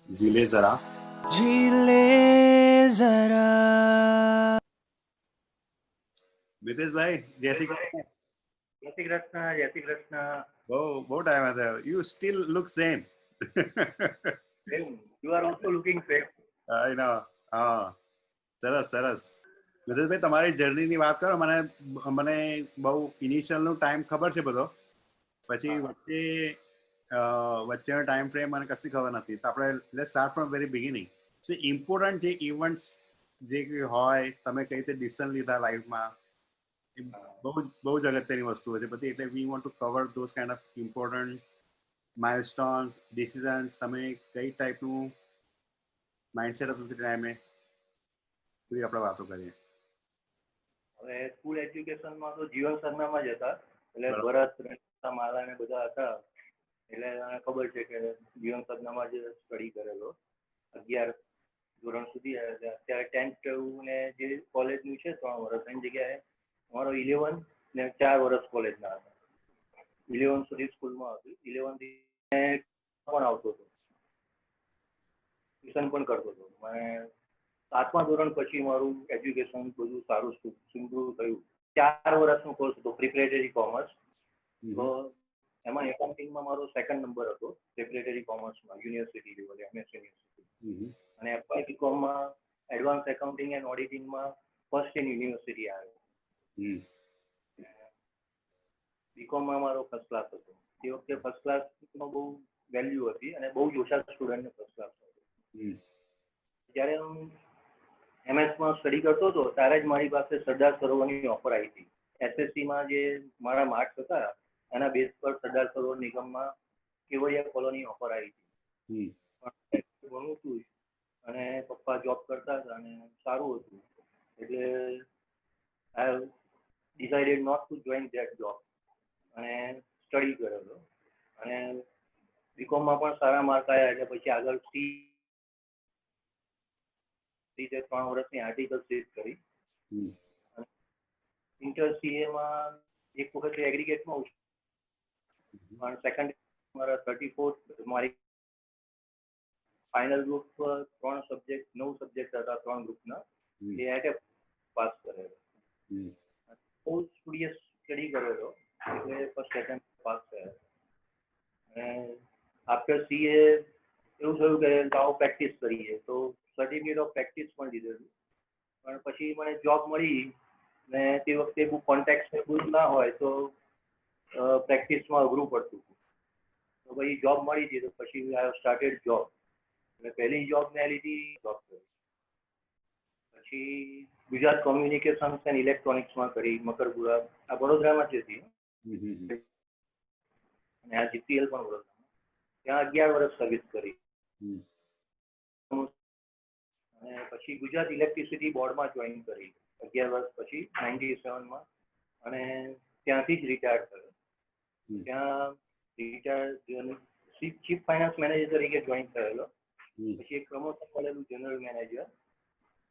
જીલે જરા. જીલે જરા. મિતેશભાઈ, જય શ્રી કૃષ્ણ. જય શ્રી કૃષ્ણ, જય શ્રી કૃષ્ણ. બહુ ટાઈમ થયો. You still look same. You are also looking same. I know. હા, સરસ સરસ. મિતેશભાઈ, તમારી જર્નીની વાત કરો. મને મને બહુ ઇનિશિયલનો ટાઈમ ખબર છે બધો, પછી વચ્ચેનો ટાઈમ ફ્રેમ મને કશી ખબર નથી. તો આપણે let's start from very beginning. So important જે ઇવેન્ટ્સ જે હોય, તમે કઈ રીતે ડિસિઝન લીધા લાઈફમાં, બહુ જ અગત્યની વસ્તુઓ છે બધી. એટલે we want to cover those kind of important milestones, decisions. તમે કઈ ટાઈપનું માઇન્ડસેટ હતું તે ટાઈમે, બધી આપણે વાતો કરીએ. હવે સ્કૂલ એજ્યુકેશનમાં તો જીવન સરનામાં જ હતા. એટલે ભરત, માલા ને બધા હતા. એટલે મને ખબર છે કે જીવન સરનામાં જ સ્ટડી કરેલો 11 ધોરણ સુધી. અત્યારે 10th ને જે કોલેજનું છે 3 વર્ષ, એની જગ્યાએ અમારો 11 ને 4 વર્ષ કોલેજના હતા. 11 સુધી સ્કૂલમાં હતું. 11 થી પણ આવતો હતો, ટ્યુશન પણ કરતો હતો. મને 7મા ધોરણ પછી મારું એજ્યુકેશન બધું સારું સિમ્પલ થયું. 4 વર્ષનો કોર્સ હતો, પ્રિપરેટરી કોમર્સ. તો એમાં એકાઉન્ટિંગમાં મારો 2nd નંબર હતો, પ્રિપરેટરી કોમર્સમાં, યુનિવર્સિટી લેવલે, MS યુનિવર્સિટી. અને એફવાય બીકોમમાં એડવાન્સ એકાઉન્ટિંગ એન્ડ ઓડિટિંગમાં ફર્સ્ટ ઇન યુનિવર્સિટી આવ્યો. બીકોમમાં મારો ફર્સ્ટ ક્લાસ હતો. તે વખતે ફર્સ્ટ ક્લાસમાં બહુ વેલ્યુ હતી અને બહુ જ ઓછા સ્ટુડન્ટને ફર્સ્ટ ક્લાસ હતો. જ્યારે હું MS માં સ્ટડી કરતો હતો ત્યારે જ મારી પાસે સરદાર સરોવરની ઓફર આવી હતી. SSCમાં જે મારા માર્ક્સ હતા એના બેઝ પર સરદાર સરોવર નિગમમાં કેવડિયા કોલોની ઓફર આવી હતી. ભણું હતું અને પપ્પા જોબ કરતા હતા અને સારું હતું. એટલે I decided not to join that job અને સ્ટડી કરેલો. અને બીકોમમાં પણ સારા માર્ક આવ્યા એટલે પછી આગળ રીતે 3 વર્ષની આર્ટિકલ શીટ કરી. ઇન્ટર CAમાં એક વખત એગ્રીગેટમાં પણ સેકન્ડ મારા 34 મારી ફાઇનલ ગ્રુપ 3 સબ્જેક્ટ 9 સબ્જેક્ટ હતા 3 ગ્રુપના. એ એટે પાસ કરેલો. બહુ સ્ટુડિયસ સ્ટડી કરેલો એટલે ફર્સ્ટ એટેમ્પ પાસ થયા. અને આફ્ટર CA એવું થયું કે લાવો પ્રેક્ટિસ કરીએ, તો સર્ટિફિકેટ ઓફ પ્રેક્ટિસ પણ લીધેલું. પણ પછી મને જોબ મળી ને તે વખતે બહુ કોન્ટેક્ટ ના હોય તો પ્રેક્ટિસમાં અઘરું પડતું હતું. તો પછી જોબ મળી હતી તો પછી આઈ સ્ટાર્ટેડ જોબ. એટલે પહેલી જોબ મેં લીધી જોબ કરી. પછી ગુજરાત કોમ્યુનિકેશન્સ એન્ડ ઇલેક્ટ્રોનિક્સમાં કરી, મકરપુરા, આ વડોદરામાં જ હતી. અને આ GPL પણ વડોદરામાં. ત્યાં 11 વર્ષ સર્વિસ કરી. અને પછી ગુજરાત ઇલેક્ટ્રિસિટી બોર્ડમાં જોઈન કરી 11 વર્ષ પછી 97માં. અને ત્યાંથી જ રિટાયર્ડ થયો. ત્યાં ચીફ ફાઇનાન્સ મેનેજર તરીકે જોઈન થયેલો. પછી એક પ્રમોશન મળેલું જનરલ મેનેજર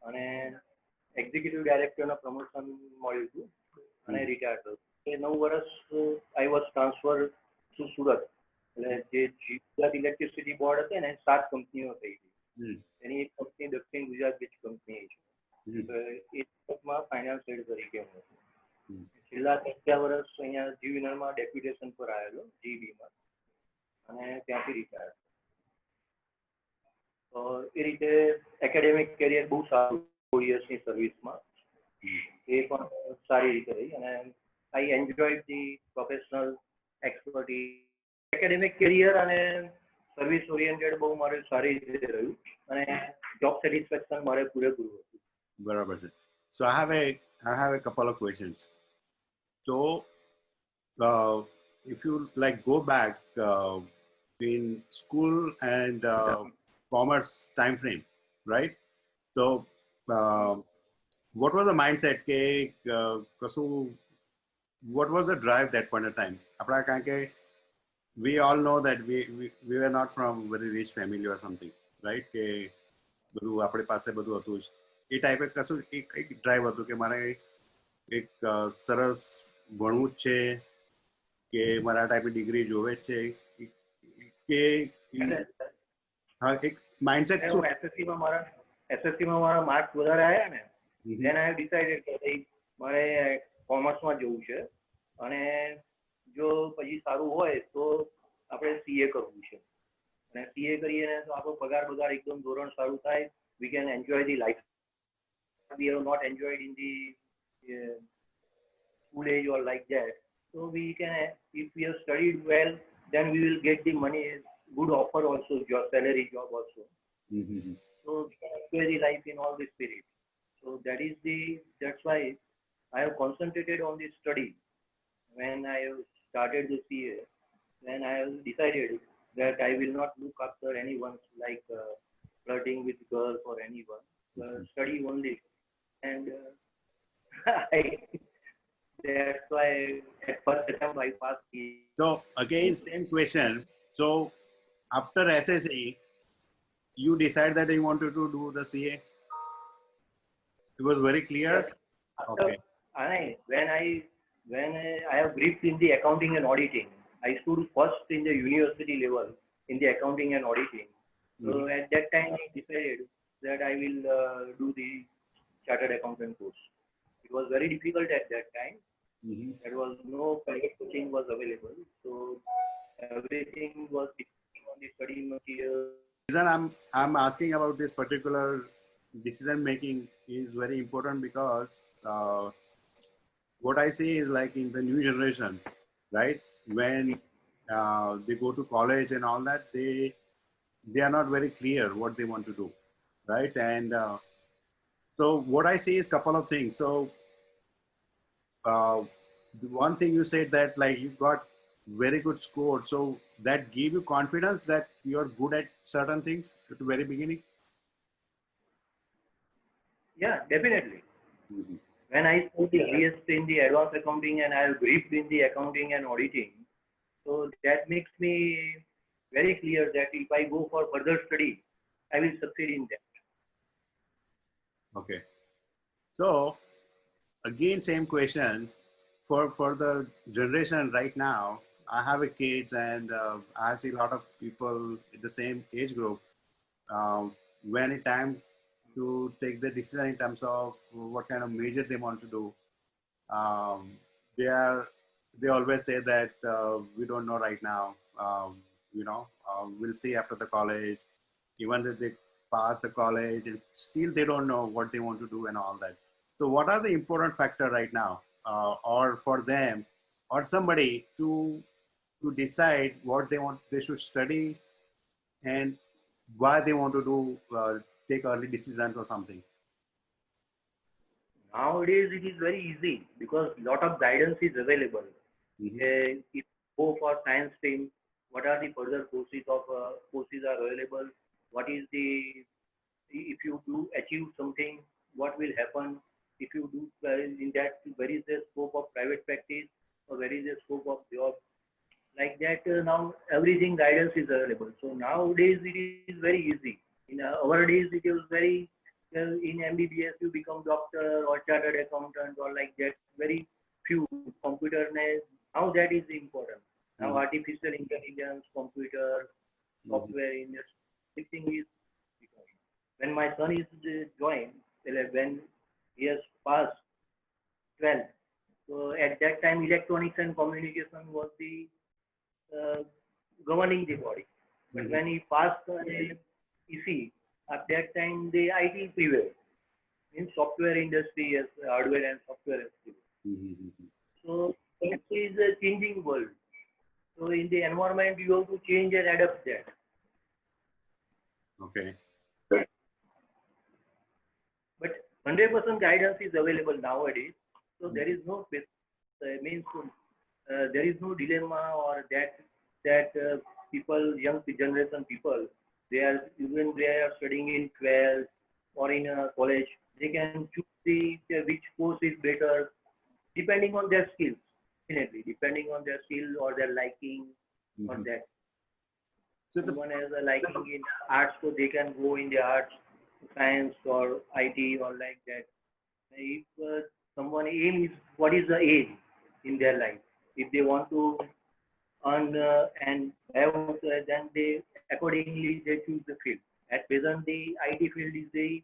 અને એક્ઝિક્યુટિવ ડાયરેક્ટરના પ્રમોશન મળ્યું હતું અને રિટાયર્ડ થયો. એ 9 વર્ષ I was transfer two Surat. એટલે જે ગુજરાત ઇલેક્ટ્રિસિટી બોર્ડ હતી ને 7 કંપનીઓ થઈ હતી. એની એક કંપની દક્ષિણ ગુજરાત વીજ કંપની છે. એ માં ફાઇનાન્સ હેડ તરીકે હું હતું. છેલ્લા 4 વર્ષ અહીંયા GVNLમાં ડેપ્યુટેશન પર આવેલો, GVમાં, અને ત્યાંથી રિટાયર. તો એ રીતે એકેડેમિક કેરિયર બહુ સારું, 4 યર્સની સર્વિસમાં એ પણ સારી રીતે રહી. અને I enjoy the professional expertise. Academic career અને સર્વિસ ઓરિએન્ટેડ બહુ મારે સારી રીતે રહ્યું અને જોબ સેટિસ્ફેક્શન મારે પૂરેપૂરું હતું. બરાબર છે. સો આઈ have a couple of questions. So if you like go back in school and commerce time frame, right? So what was the mindset ke kasu, what was the drive that point of time? Apna કારણ કે we all know that we were not from very rich family or something, right? કે બધું આપણી પાસે બધું હતું જ. એ ટાઈપે કશું એક ડ્રાઈવ હતું કે મારે એક સરસ ભણવું જ છે, કે મારા ટાઈપની ડિગ્રી જોવે જ છે, કે હા એક માઇન્ડસેટ શું? એસએસસીમાં મારા માર્ક્સ વધારે આવ્યા ને, then I have decided કે ભાઈ મારે કોમર્સમાં જવું છે અને જો પછી સારું હોય તો આપણે સીએ કરવું છે અને સીએ કરીએ ને તો આપણો પગાર એકદમ ધોરણ સારું થાય. We can enjoy the life we have not enjoyed in the school age or like that. So we can, if we have studied well, then we will get the money, good offer also, job, salary job also. So we can enjoy the life in all this period. So that's why I have concentrated on the study. When I have started the CA, then I have decided that I will not look after anyone like flirting with girls or anyone. Study only. And that's why at first attempt I passed CA. So again, same question. So after SSC, you decide that you wanted to do the CA? It was very clear? After, Okay. When I have briefed in the accounting and auditing, I stood first in the university level in the accounting and auditing. So at that time I decided that I will do the chartered accountant course. It was very difficult at that time. There was no private coaching was available, so everything was depending on the study material. The reason I'm asking about this particular decision making is very important because what I see is like in the new generation, right? When they go to college and all that, they are not very clear what they want to do, right? And so what I see is a couple of things. So the one thing you said that like you got very good score, so that gave you confidence that you're good at certain things at the very beginning. Yeah, definitely. When I took the highest in the advanced accounting and I have briefed in the accounting and auditing, so that makes me very clear that if I go for further study, I will succeed in that. Okay. So again, same question for the generation right now. I have a kids and I see a lot of people in the same age group. When it's time to take the decision in terms of what kind of major they want to do, they always say that we don't know right now. We'll see after the college. Even if they pass the college, and still they don't know what they want to do and all that. So, what are the important factors right now, or for them, or somebody to decide what they should study, and why they want to do take early decisions or something? Nowadays it is very easy because lot of guidance is available. If you go for science stream, what are the further courses are available? What is if you do achieve something, what will happen? If you do in that, where is the scope of private practice or where is the scope of job? Like that, now everything guidance is available. So nowadays it is very easy. In our days it was very in MBBS you become doctor or chartered accountant or like that. Very few computer. Now that is important. Now artificial intelligence, computer, software industry, everything is. When my son is joined, when he has passed 12th, so at that time electronics and communication was the governing the body. But when he passed EC, at that time the IT prevailed. In software industry, yes, hardware and software industry. So it is a changing world. So in the environment, you have to change and adapt that. Okay. But 100% guidance is available nowadays. So there is no there is no dilemma or that people, young generation people, they are studying in 12th or in a college, they can choose which course is better depending on their skills. Definitely, depending on their skill or their liking or that. So someone has a liking in arts, so they can go in the arts, science or IT or like that. If someone aim is, what is the aim in their life? If they want to earn and have, then they accordingly they choose the field. At present, the IT field is a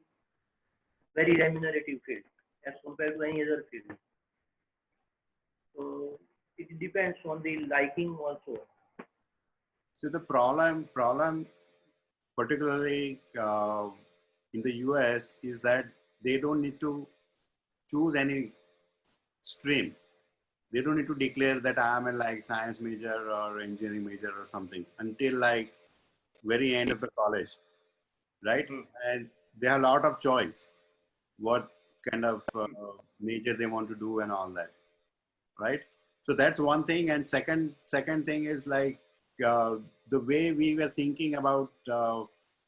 very remunerative field as compared to any other field. So it depends on the liking also. So the problem particularly in the US is that they don't need to choose any stream. They don't need to declare that I am a like science major or engineering major or something until like very end of the college, right? And they have a lot of choice what kind of major they want to do and all that, right? So that's one thing. And second thing is like the way we were thinking about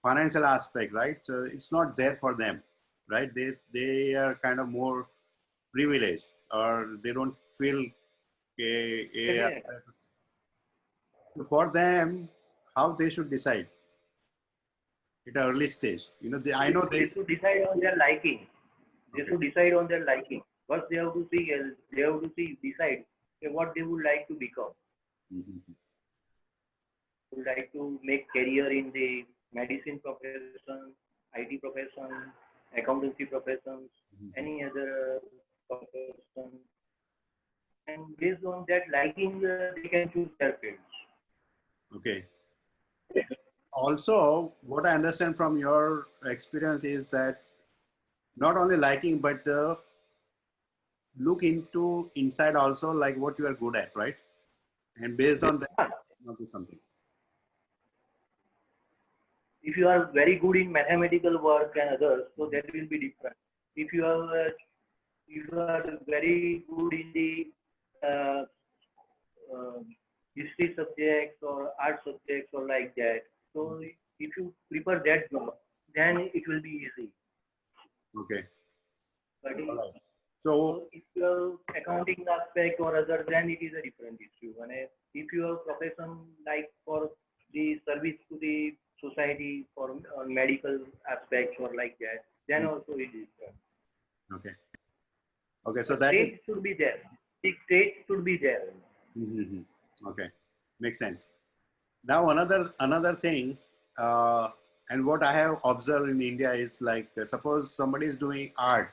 financial aspect, right? So it's not there for them, right? They are kind of more privileged, or they don't feel Yeah. for them how they should decide at an early stage. You know, I know They should decide on their liking. They Okay. should decide on their liking. First, they have to see. They have to see decide what they would like to become. Mhm. Would like to make career in the medicine profession, IT profession, accountancy professions, any other profession, and based on that liking, they can choose their fields. Okay. Also, what I understand from your experience is that not only liking, but look into inside also, like what you are good at, right? And based on that, not do something. If you are very good in mathematical work and others, so that will be different. If you are very good in the uh, uh, history subjects or art subjects or like that, so if you prefer that job, then it will be easy. Okay. But All right. so So, if you have accounting aspect or other, then it is a different issue. And if you have profession like for the service to the society for medical aspects or like that, then also it is different. okay. Okay. So But that is, state should be there. The state should be there. Mhm. Okay. Makes sense. Now, another thing, and what I have observed in India is like, suppose somebody is doing art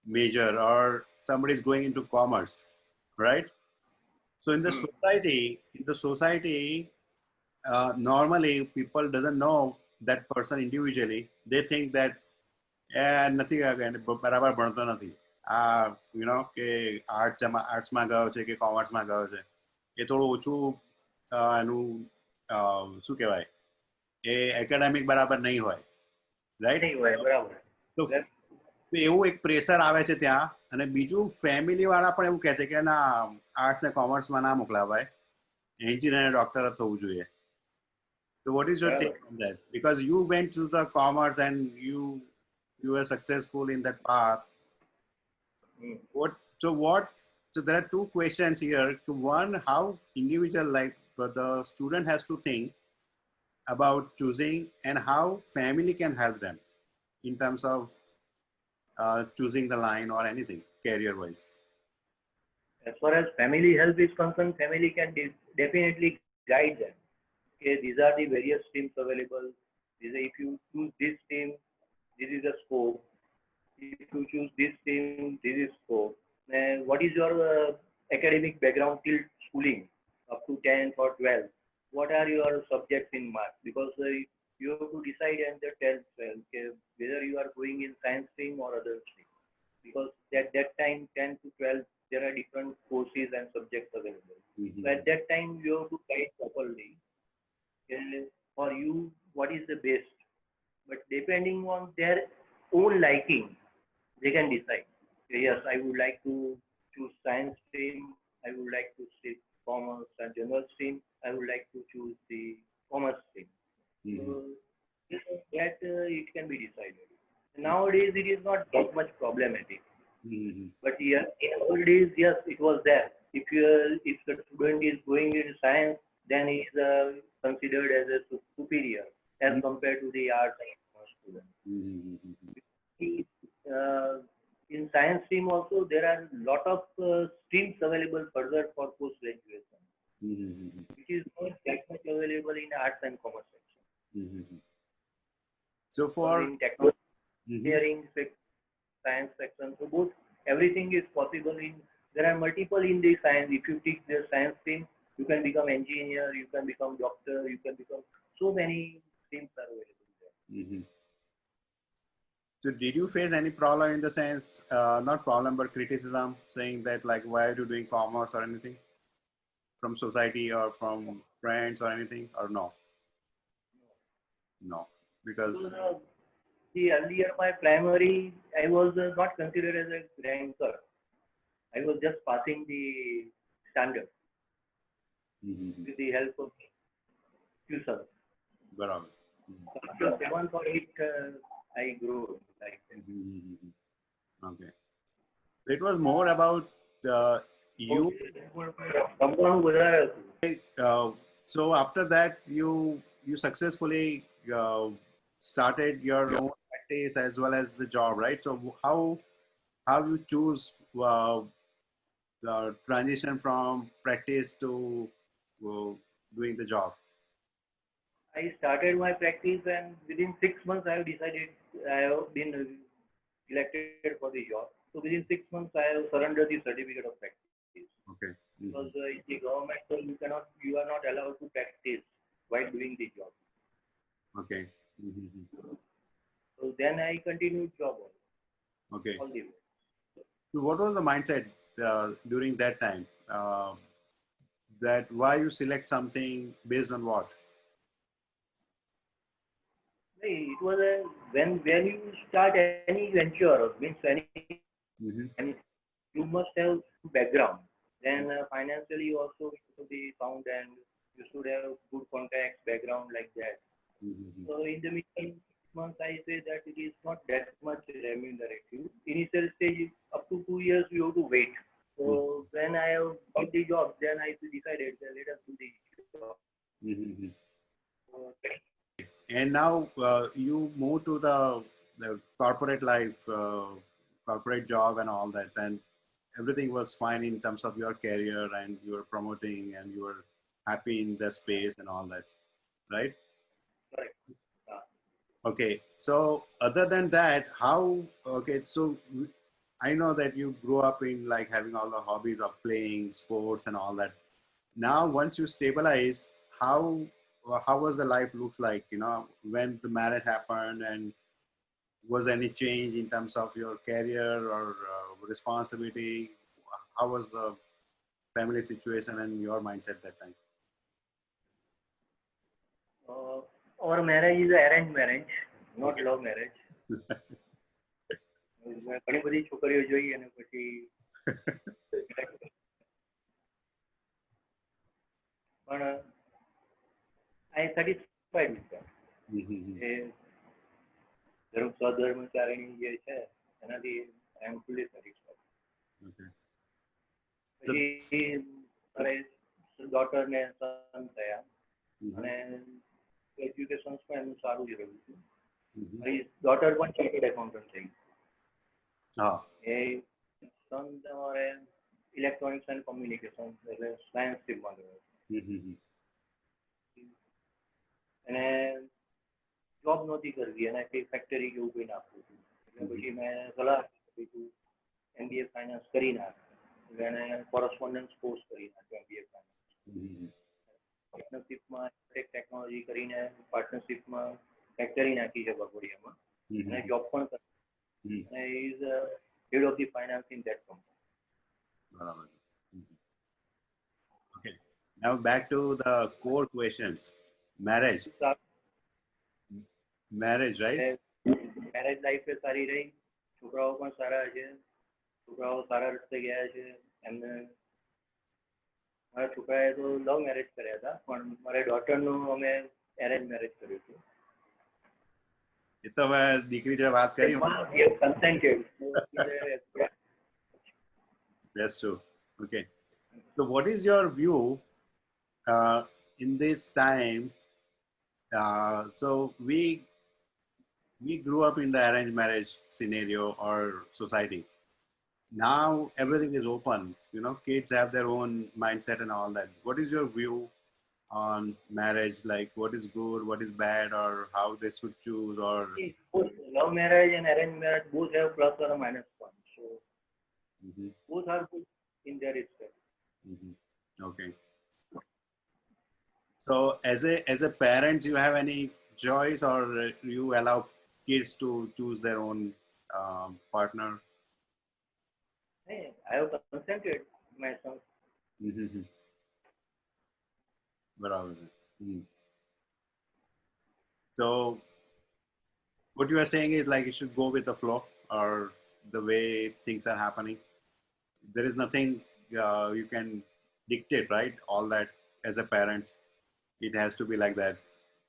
major or somebody is going into commerce, right? So in the society, normally people doesn't know that person individually. They think that નથી બરાબર ભણતો નથી you know કે આર્ટ્સમાં ગયો છે કે કોમર્સમાં ગયો છે એ થોડું ઓછું એનું શું કહેવાય એ એકેડેમિક બરાબર નહીં હોય, રાઈટ? નહીં હોય, બરાબર. તો એવું એક પ્રેશર આવે છે ત્યાં. અને બીજું ફેમિલી વાળા પણ એવું કહે છે કે ના, આર્ટ્સ ને કોમર્સમાં ના મોકલાવાય, એન્જિનિયર ડોક્ટર જ થવું જોઈએ. So what is your take on that? Because you went to the commerce and you were successful in that path. So there are two questions here. One, how individual, like the student has to think about choosing, and how family can help them in terms of choosing the line or anything career wise. As far as family help is concerned, family can definitely guide them. Okay, these are the various streams available. If you choose this stream, this is the scope. If you choose this stream, this is scope. And what is your academic background till schooling, up to 10th or 12th? What are your subjects in math? Because you have to decide at the 10th, okay, whether you are going in science stream or other stream. Because at that time, 10 to 12, there are different courses and subjects available. So at that time, you have to guide properly. For you, what is the best? But depending on their own liking, they can decide. Yes, I would like to choose science stream. I would like to choose commerce and general stream. I would like to choose the commerce stream. So that it can be decided. Nowadays, it is not that much problematic. But yeah, in old days, yes, it was there. If the student is going into science, then he is considered as a superior as compared to the arts and commerce student. In science stream also, there are a lot of streams available further for post graduation, which is not that much available in arts and commerce section. So for in technology, Mhm. engineering, science section. So both everything is possible in. There are multiple in the science. If you teach the science stream, you can become engineer, you can become doctor, you can become so many streams are available there. Mhm. So did you face any problem in the sense, not problem, but criticism, saying that like, why are you doing commerce or anything from society or from friends or anything, or no? No, because So the earlier my primary, I was not considered as a ranker. I was just passing the standard Mhm. with the help of tuition. Barabar. After 7th or 8th, I grew like that. Mhm. Okay. It was more about you. Compound વધારે હતું. So after that, you successfully started your own practice as well as the job, right? So how you choose the transition from practice to doing the job? I started my practice and within 6 months I have decided I have been elected for the job. So within 6 months I have surrendered the certificate of practice. Okay. Because in the government so you are not allowed to practice while doing the job. Okay. Mhm. So then I continued job Okay. all the way. So what was the mindset during that time? That why you select something based on what? It was a when you start any venture means Mhm. any you must have background. Then financially also you should be sound and you should have good contacts background like that. Mhm. So in the meantime, 6 months I say that it is not that much remunerative. Initial stage up to 2 years you have to wait. So when I have got the job, then I decided that let us do the job. Mhm. So, And now you move to the corporate life, corporate job, and all that, and everything was fine in terms of your career, and you were promoting, and you were happy in the space and all that, right? correct. Okay. So other than that, how? Okay. So I know that you grew up in like having all the hobbies of playing sports and all that. Now, once you stabilize, how was the life looks like? You know, when the marriage happened, and was any change in terms of your career or responsibility? How was the family situation and your mindset that time? Our marriage is an arranged marriage, not Okay. love marriage. ઘણી બધી છોકરીઓ જોઈ અને પછી પણ I am satisfied with that. એ સ્વધર્મચારિણી જે છે એનાથી I am fully satisfied. Okay. પછી મારે ડોટર ને સન થયા અને એજ્યુકેશન પણ એમનું સારું જ રહ્યું છે. મારી ડોટર પણ ચાર્ટર્ડ એકાઉન્ટન્ટ થઈ. Ah. એ સન તમારે ઇલેક્ટ્રોનિક્સ એન્ડ કોમ્યુનિકેશન એટલે સાયન્સ સ્ટ્રીમમાં ગયો. એને જોબ નહોતી કરવી એને કંઈ ફેક્ટરી કે એવું કંઈ નાખવું હતું એટલે પછી મેં સલાહ આપી તું MBA ફાઇનાન્સ કરી નાખ એટલે એને કોરસ્પોન્ડન્સ કોર્સ કરી નાખ્યો MBA ફાઇનાન્સ પાર્ટનરશિપમાં ટેકનોલોજી કરીને પાર્ટનરશિપમાં ફેક્ટરી નાખી છે બગોડિયામાં અને જોબ પણ કરી અને is head of the finance in that company. Okay. Now back to the core questions. Marriage. Marriage, right? Marriage life એ સારી રહી, છોકરાઓ પણ સારા છે, છોકરાઓ સારા રસ્તે ગયા છે. એમને મારા છોકરાએ તો લવ મેરેજ કર્યા હતા પણ મારા ડોટરનું અમે એરેન્જ મેરેજ કર્યું હતું. એ તો હવે દીકરી જોડે વાત કરી. કન્સેન્ટેડ. That's true. Okay. So what is your view in this time? So we grew up in the arranged marriage scenario or society. Now everything is open. You know, kids have their own mindset and all that. What is your view on marriage, like what is good, what is bad, or how they should choose, or See, both love marriage and arranged marriage both have plus or minus points. So Mhm, both are good in their respect. mhm. Okay. So as a parent, you have any choice, or you allow kids to choose their own partner? Hey, I have consented myself. Mhm, बराबर है. Mhm. So what you are saying is like you should go with the flow or the way things are happening. There is nothing you can dictate, right? All that as a parent, it has to be like that.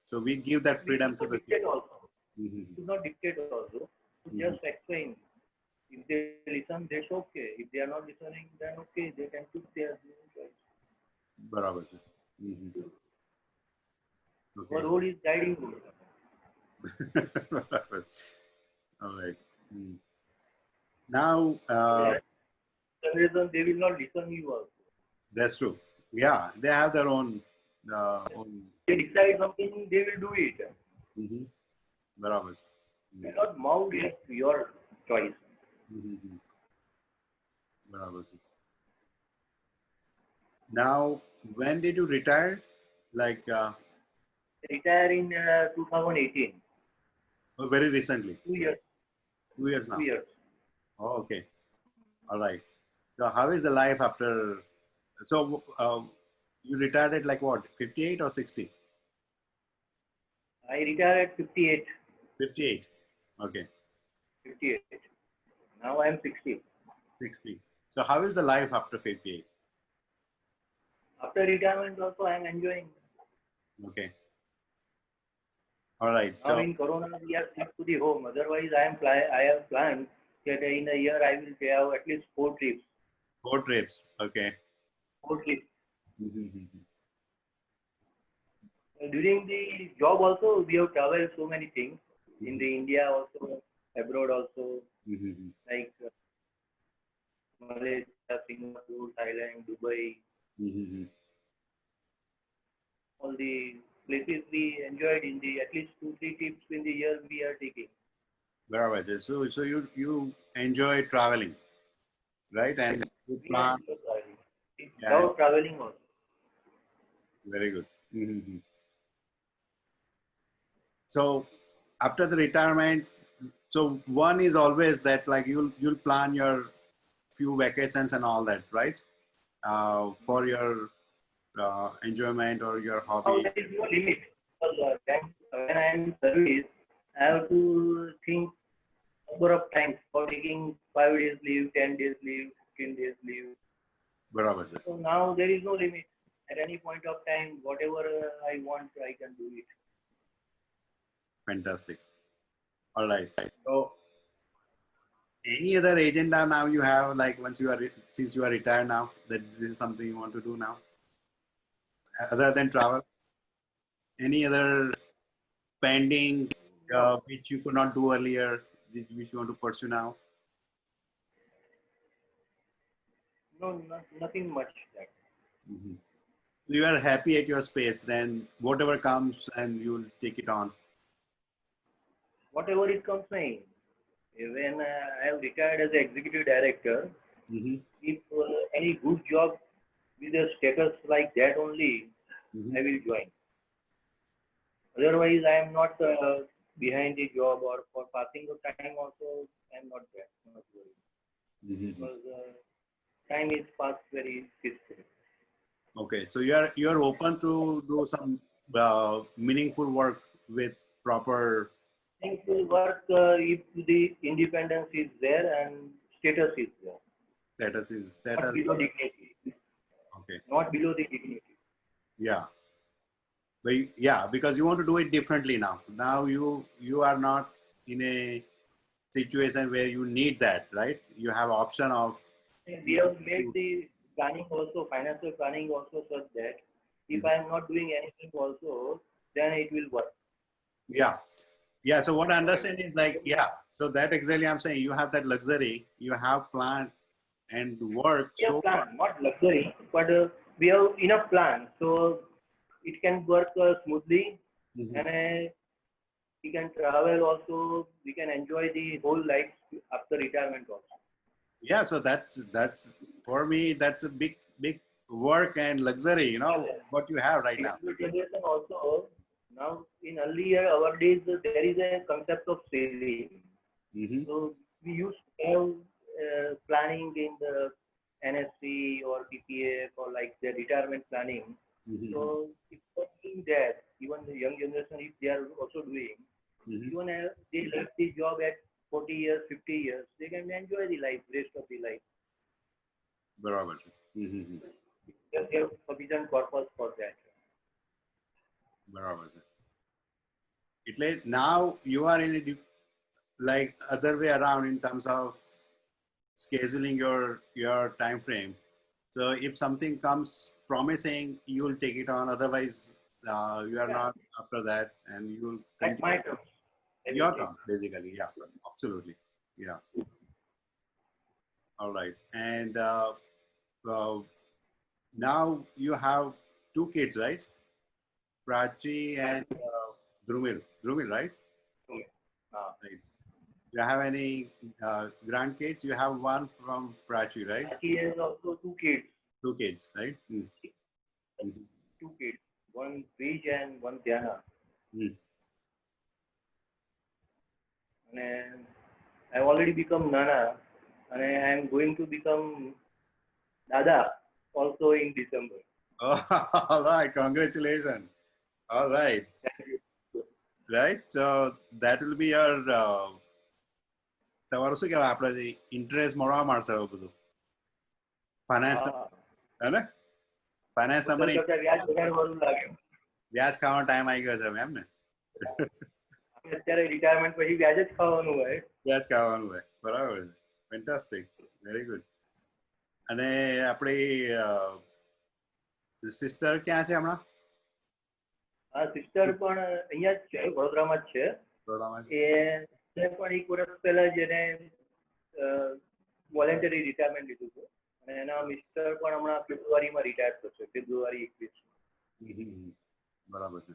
So we give that We freedom should to not the kids. dictate also. Mhm, We should not dictate also. We mhm. just explain. If they listen, that's okay. If they are not listening, then okay, they can choose their own choice. बराबर है. Mhm. Our Okay. role is guiding role. All right. Mm. Now, Yeah. For some reason, they will not listen you also. that's true. Yeah, they have their own. They decide something, they will do it. Mhm. बराबर. You cannot mount it to your choice. Mhm. बराबर. Now, when did you retire? Like Retire in 2018. very recently, 2 years. 2 years Two now. years. Oh, okay. All right. So, how is the life after? So, you retired at like what, 58 or 60? I retired at 58. 58. Okay, 58. Now I am 60. 60. So, how is the life after 58? After retirement also I am enjoying. Okay. All right. Now So, in Corona we are stuck to the home. Otherwise I have planned that in a year I will have at least 4 trips. 4 trips. Okay. 4 trips. Mhm. During the job also we have traveled so many things. In Mhm. the India also, abroad also, Mhm. like Malaysia, Singapore, Thailand, Dubai, Mhm. all the places we enjoyed in the at least 2 3 trips in the year we are taking. Wherever. So you enjoy traveling, right? And you We plan. enjoy traveling. We Yeah. love traveling also. Very good. Mhm. So after the retirement, so one is always that like you'll plan your few vacations and all that, right? For your enjoyment or your Now hobby. there is no limit. Because when I am in service, I have to think number of times for taking 5 days leave, 10 days leave, 15 days leave. Barabar. So now there is no limit. At any point of time, whatever I want, I can do it. Fantastic. All right. So any other agenda now you have, like once you are since you are retired now, that this is something you want to do now other than travel? Any other pending No, which you could not do earlier, which you want to pursue now? nothing much that. Mhm. You are happy at your space, then whatever comes and you'll take it on. Whatever it comes in. When I have retired as an executive director, Hmm. if any good job with a status like that only, Hmm. I will join. Otherwise, I am not behind the job or for passing the time also, I am not there. Not worried. Hmm. Because time is passed very peacefully. Okay, so you're open to do some meaningful work with proper Things will work if the independence is there and status is there. Not status. below dignity. Okay, Not below the dignity. yeah, but yeah, because you want to do it differently now. Now you are not in a situation where you need that, right? You have option of. And we have made the planning also, financial planning also such that if Mhm. I am not doing anything also, then it will work. Yeah, yeah. So what I Whatever. understand is like, yeah. So that exactly I'm saying. You have that luxury. You have plan and work We have so much. plan, not luxury, but we have enough plan. So it can work smoothly, Mhm. and we can travel also. We can enjoy the whole life after retirement also. Yeah, so that's for me that's a big work and luxury, you know, what you have right now. Younger generation also, now in earlier our days there is a concept of saving. Mm-hmm. So we used to have planning in the NSC or PPF or like the retirement planning. Mm-hmm. So it's not being there. Even the young generation, if they are also doing, Mm-hmm. even they left the job at 40 years, 50 years, they can enjoy the life, rest of the life. બરાબર છે. Mm-hmm. They have sufficient purpose for that. બરાબર છે. એટલે now you are in a like other way around in terms of scheduling your time frame. So if something comes promising, you will take it on. Otherwise, you are Yeah. not after that, and you will At continue my terms. I will your say. term basically. Yeah, absolutely. Yeah. All right. And uh, now you have two kids, right? Prachi and Drumil. Drumil, right? Okay. Right. Do you have any grandkids? You have one from Prachi, right? He has also two kids. Two kids, right? Mm. Mhm. Two kids. One Brij and one Diana. Mm. And I've already become Nana, and I am going to become Dada also in December. Oh, all right. Congratulations. All right. Right. So that will be your તમારું શું કહેવાય આપણે જે interest મળવા મળશે એવું બધું finance હે ને ફાઇનાન્સ તમારી કરતા વ્યાજ વધારે વાળું લાગે. વ્યાજ ખાવાનો ટાઈમ આવી ગયો છે હવે એમ ને આપણે અત્યારે રિટાયરમેન્ટ પછી વ્યાજ જ ખાવાનું હોય. વ્યાજ ખાવાનું હોય બરાબર છે ફેન્ટાસ્ટિક વેરી ગુડ અને આપણી સિસ્ટર ક્યાં છે હમણાં આ સિસ્ટર પણ અહીંયા જ છે, વડોદરામાં જ છે. બરોડામાં એ પણ એક વર્ષ પહેલા જ એને વોલેન્ટરી રિટાયરમેન્ટ લીધું છે, અને એના મિસ્ટર પણ હમણાં ફેબ્રુઆરીમાં રિટાયર થશે, ફેબ્રુઆરી 21. બરાબર છે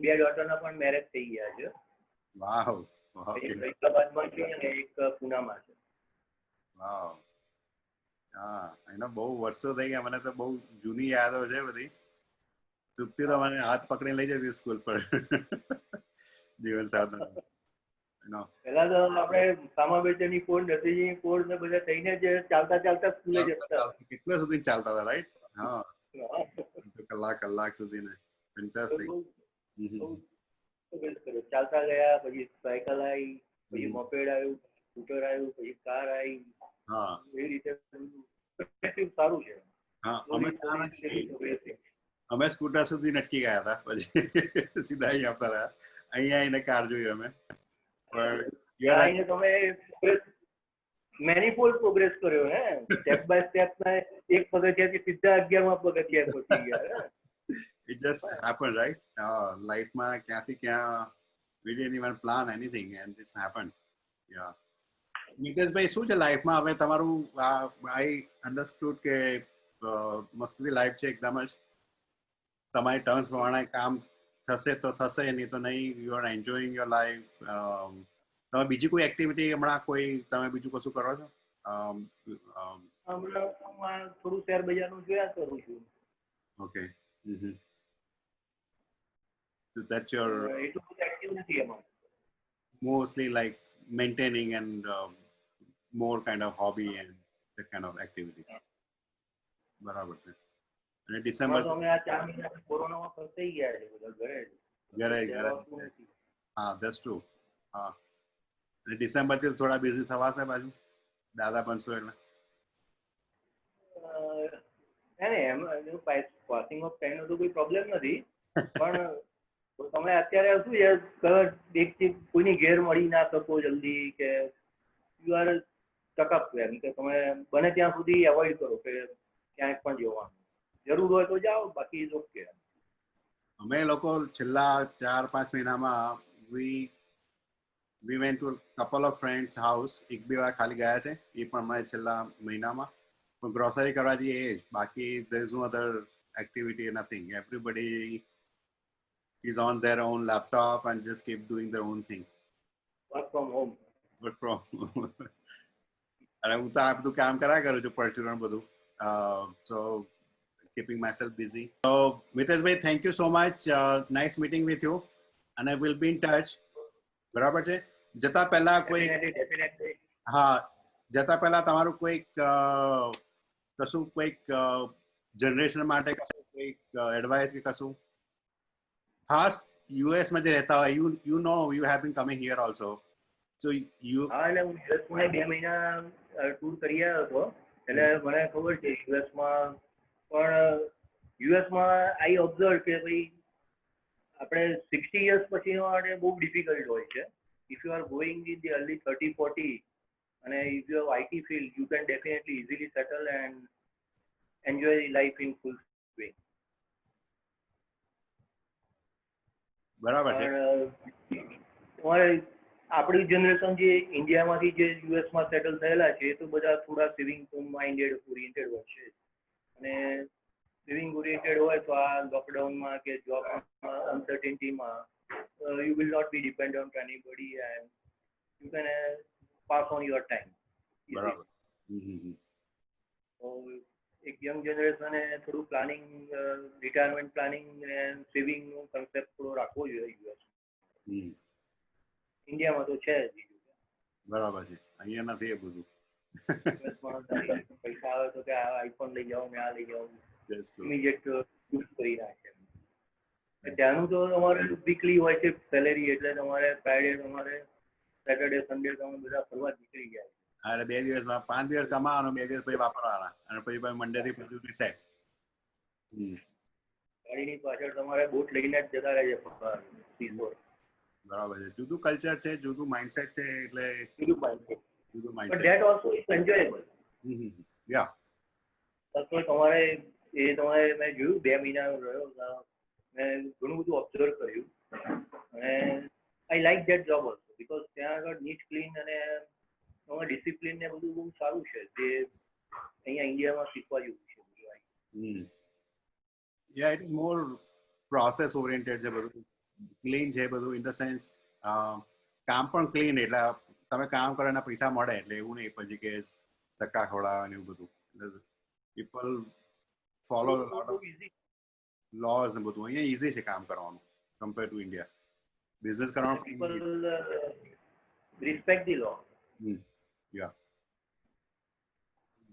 બે ડોટરના પણ મેરેજ થઈ ગયા છે. વાવ એક હૈદરાબાદમાં છે અને એક પુનામાં છે. વાવ હા એના બહુ વર્ષો થઈ ગયા મને તો બહુ જૂની યાદો છે બધી તૃપ્તિ તો મને હાથ પકડી લઈ જતી સ્કૂલ પર જીવન સાધન પહેલા તો આપણે સામા બેચરની પોળ નથીજીની પોળ ને બધા થઈને જ ચાલતા ચાલતા સ્કૂલે જતા. કેટલા સુધી ચાલતા હતા રાઈટ હા કલાક કલાક સુધી ને ફેન્ટાસ્ટિક ચાલતા ગયા, પછી સાયકલ આવી, પછી મોપેડ આવ્યું, સ્કૂટર આવ્યું, પછી કાર આવી. હા એ રીતે સારું છે. હા અમે સ્કૂટર સુધી નટકી ગયા હતા પછી સીધા અહીં આવતા રહ્યા અહીંયા આવીને કાર જોઈ અમે આવીને તમે મેનીફોલ્ડ પ્રોગ્રેસ કર્યો હે, સ્ટેપ બાય સ્ટેપ એક પગથિયાથી સીધા 11મા પગથિયા પહોંચી ગયા. It just happened, right? Life માં ક્યાંથી ક્યાં we didn't even plan anything and this happened. Yeah. Niteshbhai શું છે લાઈફમાં હવે તમારું I understood કે મસ્તી લાઈફ છે એકદમ જ તમારી ટર્મ્સ પ્રમાણે કામ થશે તો થશે નહીં તો નહીં you are enjoying your life તમે બીજી કોઈ એક્ટિવિટી હમણાં કોઈ તમે બીજું કશું કરો છો હમણાં થોડું શેર બજારનું જોયા કરું છું. ઓકે so that's your એટલું બધું એક્ટિવ નથી એમાં. mostly like maintaining and more kind of hobby and that kind of activities બરાબર છે અને ડિસેમ્બર અમે આ 4 મહિના કોરોનામાં ફસાઈ ગયા છે બધા ઘરે હા that's true હા અને ડિસેમ્બર થી થોડા બિઝી થવાશે બાજુ દાદા બનશો એટલે પાસિંગ ઓફ ટાઈમ નો તો કોઈ પ્રોબ્લેમ નથી, પણ તમે અત્યારે શું છે એકથી કોઈની ઘેર મળી ના શકો જલ્દી, કે યુ આર ટકઅપ એમ કે તમે બને ત્યાં સુધી એવોઇડ કરો કે ક્યાંય પણ જવાનું. જરૂર હોય તો જાઓ, બાકી ઇઝ ઓકે. અમે લોકો છેલ્લા 4-5 મહિનામાં we went to a couple of friends house એક બે વાર ખાલી ગયા છે એ પણ અમે છેલ્લા મહિનામાં ગ્રોસરી કરવા જઈએ એ જ બાકી there is no other activity, nothing. Everybody is on their own laptop and just keep doing their own thing. Work from home. But from અને હું તો આ બધું કામ કર્યા કરું છું પરચુરણ બધું. So keeping myself busy. So Mitesh bhai, thank you so much. Nice meeting with you. And I will be in touch. બરાબર છે. જતા પહેલા કોઈ Definitely. હા જતા પહેલા તમારું કોઈક કશું કોઈક જનરેશન માટે કશું કોઈક એડવાઇસ કે કશું ખાસ યુએસ માં જે રહેતા હોય you know you have been coming here also. So you હા એટલે હું યુએસમાં 2 મહિના ટૂર કરી આવ્યો હતો એટલે મને ખબર છે યુએસમાં પણ યુએસમાં આઈ ઓબ્ઝર્વ કે ભાઈ આપણે 60 years પછી માટે બહુ ડિફિકલ્ટ હોય છે. If you are going in the early 30-40 અને if you have IT field you can definitely easily settle and enjoy life in full way. બરાબર છે. તમારે આપણી જનરેશન જે ઇન્ડિયામાંથી જે યુએસમાં સેટલ થયેલા છે એ તો બધા થોડા સેવિંગ માઇન્ડેડ ઓરિએન્ટેડ હોય છે અને સેવિંગ ઓરિએન્ટેડ હોય તો આ લોકડાઉનમાં કે જોબમાં અનસર્ટેનિટીમાં you will not be depend on anybody and you can pass on your time. બરાબર. તો એક યંગ જનરેશને થોડું પ્લાનિંગ રિટાયરમેન્ટ પ્લાનિંગ એન્ડ સેવિંગનો કન્સેપ્ટ થોડો રાખવો જોઈએ યુએસ. ઇન્ડિયામાં તો છે જ. બરાબર છે. અહીંયા નથી એ બધું. પૈસા આવે તો કે આઈફોન લઈ જાઓ ને આ લઈ જાઓ That's true. ઇમિડિયેટ યુઝ કરી નાખે. ત્યાંનું તો તમારે વીકલી હોય છે સેલેરી એટલે તમારે ફ્રાઈડે તમારે સેટરડે સન્ડે તમે બધા ફરવા જ નીકળી જાય. અરે 2 દિવસમાં 5 દિવસ કમાવાનો 2 દિવસ પછી વાપરવાના અને પછી મંડે થી બધું રિસેટ. ગાડીની પાછળ તમારે બોટ લઈને જ જતા રહે છે ફરવા. બરાબર છે. જુદું કલ્ચર છે, જુદું માઇન્ડસેટ છે એટલે બીજું પાછું જુદું but mindset. That also is enjoyable. Yeah તો તમારે એ તમારે મેં જોયું 2 મહિના રહ્યો મેં ઘણું બધું ઓબ્ઝર્વ કર્યું અને I like that job also because ત્યાં આગળ નીટ ક્લીન અને તમારે ડિસિપ્લિન ને બધું બહુ સારું છે જે અહીંયા ઇન્ડિયામાં શીખવા જેવું છે. Yeah, it is more process oriented છે બધું. ક્લીન છે બધું ઇન ધ સેન્સ કામ પણ ક્લીન એટલે તમે કામ કરો એના પૈસા મળે એટલે એવું નહીં પછી કે ધક્કા ખવડાવે ને એવું બધું. People follow lot of lose ને બધું. અહીંયા ઈઝી છે કામ કરવાનું કમ્પેર ટુ ઇન્ડિયા. બિઝનેસ કરવાનું પીપલ રિસ્પેક્ટ ધી લો. યા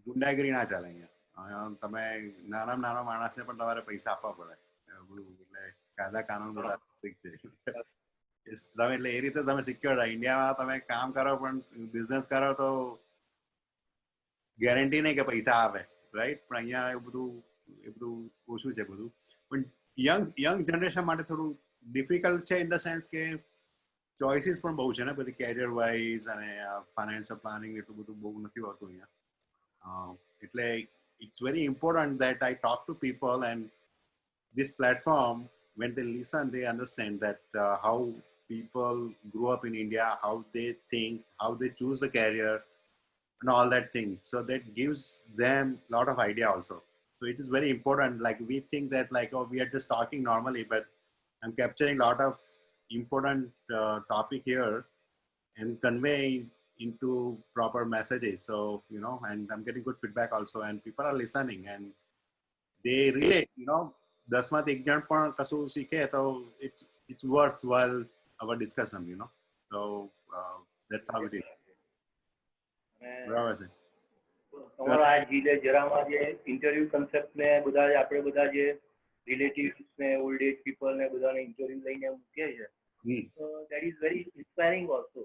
ગુંડાગીરી ના ચાલે અહીંયા. તમે નાના નાના માણસને પણ તમારે પૈસા આપવા પડે બધું એટલે કાયદા કાનૂન બધા ઠીક છે. તમે એટલે એ રીતે તમે સિક્યોર રહે. ઇન્ડિયામાં તમે કામ કરો પણ બિઝનેસ કરો તો ગેરંટી નહીં કે પૈસા આવે રાઈટ. પણ અહીંયા એ બધું ઓછું છે બધું. પણ યંગ જનરેશન માટે થોડું ડિફિકલ્ટ છે ઇન ધ સેન્સ કે ચોઇસીસ પણ બહુ છે ને બધી કેરિયર વાઇઝ અને ફાઇનાન્શિયલ પ્લાનિંગ એટલું બધું બહુ નથી હોતું અહીંયા. એટલે it's very important that I talk to people and this platform, when they listen, they understand that how people grew up in India, how they think, how they choose a career and all that thing. So that gives them a lot of idea also. So it is very important. Like we think that like, oh, we are just talking normally, but I'm capturing a lot of important topic here and conveying into proper messages. So and I'm getting good feedback also and people are listening and they relate. 10 માંથી એક જણ પણ કશું શીખે તો it's worthwhile our discussion. So that's how it is. બરાબર છે. તમારા આ જીલે જરામાં જે ઇન્ટરવ્યુ કન્સેપ્ટ ને બધા આપણે બધા જે રિલેટિવ્સ ને ઓલ્ડ એજ પીપલ ને બધાને ઇન્ટરવ્યુ લઈને મૂકે છે so that is very inspiring also.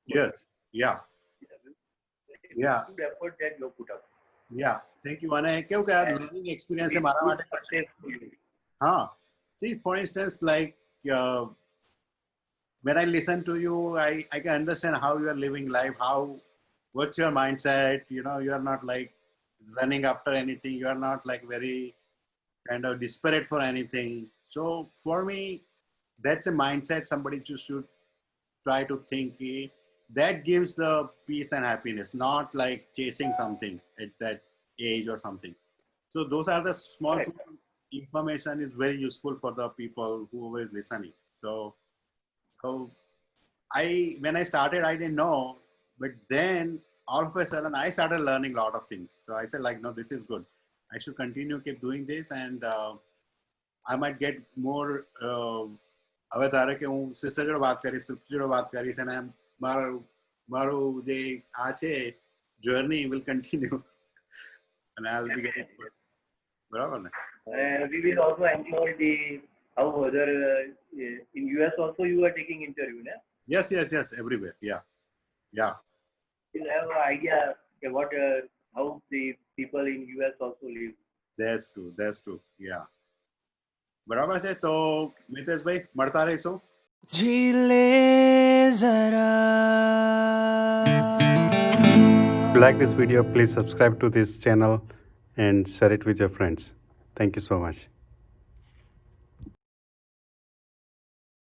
Yes. Yeah. Good effort that you put up. Yeah, thank you. અને કેવું કે આ લર્નિંગ એક્સપિરિયન્સ છે મારા માટે. હા, see for instance like when I listen to you I can understand how you are living life, what's your mindset. You are not like running after anything, you are not like very kind of desperate for anything. So for me that's a mindset somebody should try to think. That gives the peace and happiness, not like chasing something at that age or something. So those are the small information is very useful for the people who is listening. So when I started, I didn't know, but then all of a sudden I started learning a lot of things. So I said like, no, this is good. I should continue, keep doing this, and I might get more. હવે ધારો કે હું sister જોડે વાત કરીશ, તૃપ્તિ જોડે વાત કરીશ, અને મારું જે આ છે journey will continue, and I'll be getting બરાબર ને. We will also enjoy the how other in US also you are taking interview, ne? Yes, everywhere. Yeah. You have an idea what how the people in US also live. That's true. Yeah. બરાબર છે. તો મિતેશભાઈ મળતા રહીશું. जी ले जरा. If you like this video, please subscribe to this channel and share it with your friends. Thank you so much.